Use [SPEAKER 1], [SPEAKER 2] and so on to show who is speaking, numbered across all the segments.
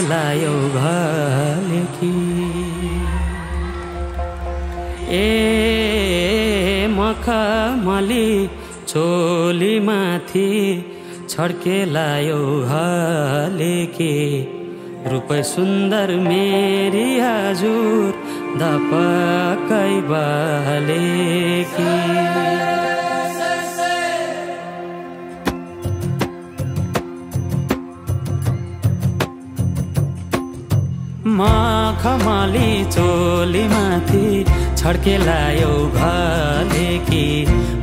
[SPEAKER 1] छड्केलायो घलेकी ए मखमली चोली माथि छड्केलायो घलेकी रूप सुन्दर मेरी हजुर दपकै बालेकी मखमली चोली माथि छड्केलायो घलेकी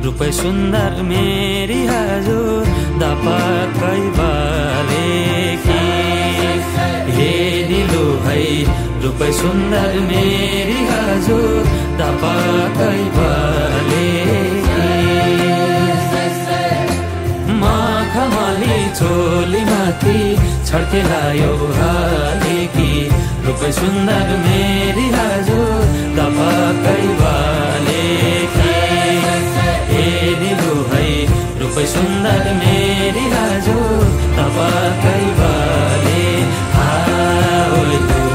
[SPEAKER 1] रूप सुन्दर मेरी हजुर दपकै बालेकी हे निलो है रूप सुन्दर मेरी हजुर दपकै बालेकी मखमली चोली माथि छड्केलायो घलेकी रूप सुन्दर मेरी हजुर दपकै बालेकी हे निलो है रूप सुन्दर मेरी हजुर दपकै बाले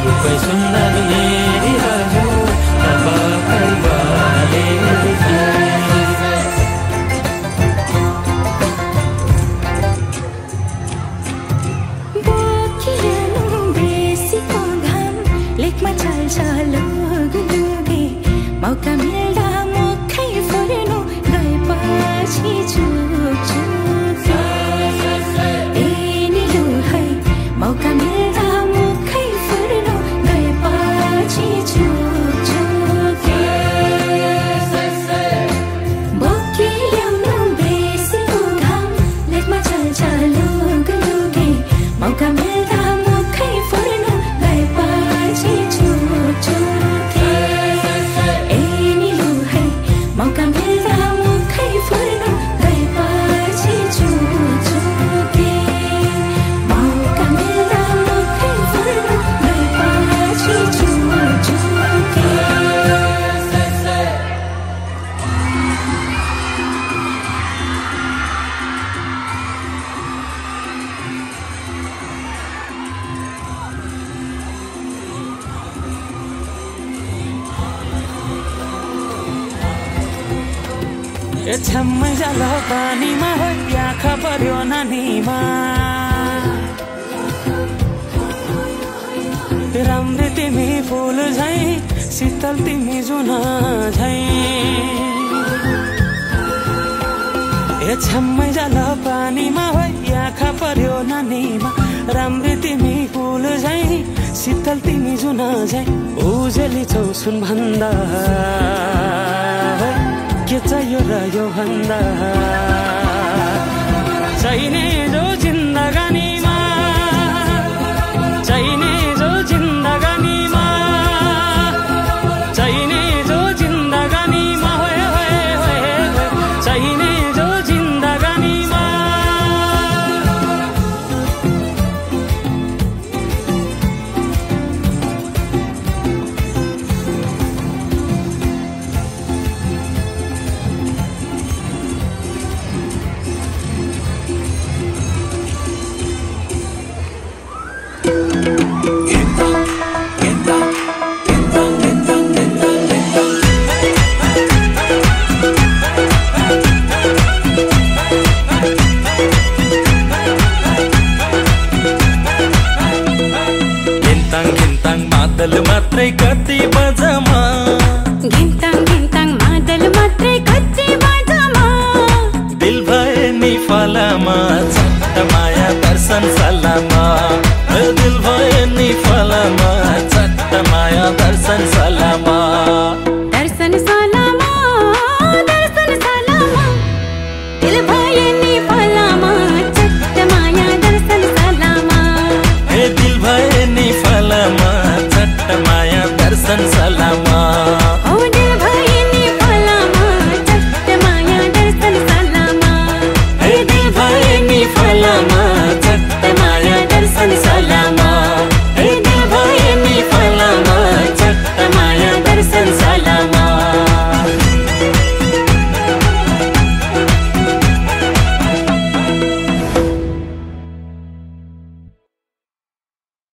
[SPEAKER 1] रूप सुन्दर मेरी हजुर दपकै बालेकी
[SPEAKER 2] मौका मिल्दा मुखै फुर्नु गएपछि चुक ए निलो है मौका मिल्दा मुखै फुर्नु गएपछि चुक बोकी ल्याउनु बेसीको घाम लेखमा चल्छ लुगलुगे मौका मिल्दा मुखै फुर्नु गएपछि चुक मौका मिल्दा मुखै फुर्नु गएपछि चुके मौका मिल्दा मुखै फुर्नु गएपछि चुके
[SPEAKER 1] छम्मै जाल पानीमा हो आँखा पर्यो नानीमा राम्रो तिमी फुल झै शीतल तिमी जुन झै छम्मै जाल पानीमा हो आँखा पर्यो नानीमा राम्रो तिमी फुल झै शीतल तिमी जुन झै उजेली छौ सुन भन्दा के चाहियो र यो भन्दा चाहिने जो जिन्दगानीमा चाहिने जो जिन्दगानीमा चाहिने जो जिन्दगानीमा चाहिने जो जिन्दगानीमा मात्रै कति बजमा
[SPEAKER 2] घिन्ताङ घिन्ताङ मादल मात्रै कति बजमा
[SPEAKER 1] दिल भए नि फलामा छट्ट माया दर्शन सलामा